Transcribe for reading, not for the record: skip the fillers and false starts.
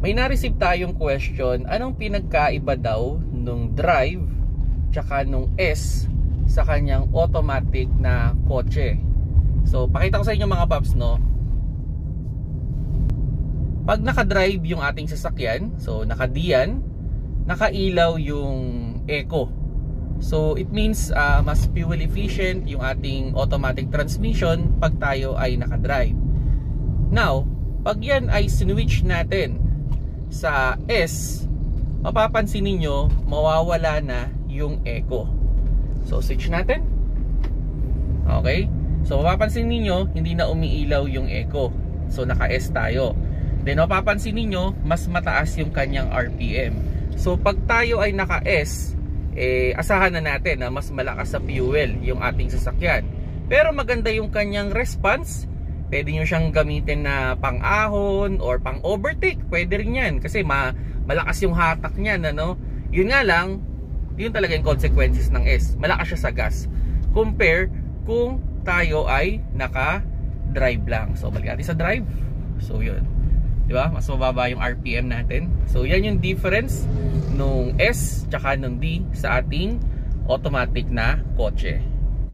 may na-receive tayong question, anong pinagkaiba daw nung drive tsaka nung S sa kanyang automatic na kotse. So pakita ko sa inyo mga paps, no. Pag naka-drive yung ating sasakyan, so naka-D yan, nakailaw yung eco. So it means mas fuel efficient yung ating automatic transmission pag tayo ay naka-drive. Now, pag yan ay switch natin sa S, mapapansin niyo mawawala na yung eco. So switch natin. Okay? So mapapansin niyo hindi na umiilaw yung eco. So naka-S tayo. Then mapapansin niyo mas mataas yung kanyang RPM. So pag tayo ay naka-S, asahan na natin na mas malakas sa fuel yung ating sasakyan. Pero maganda yung kanyang response. Pwede nyo siyang gamitin na pang-ahon or pang-overtake. Pwede rin yan kasi malakas yung hatak niyan, ano? Yun nga lang, yun talaga yung consequences ng S. Malakas siya sa gas. Compare kung tayo ay naka-drive lang. So balik natin sa drive. So yun. Diba? Mas mababa yung RPM natin. So yan yung difference nung S tsaka nung D sa ating automatic na kotse.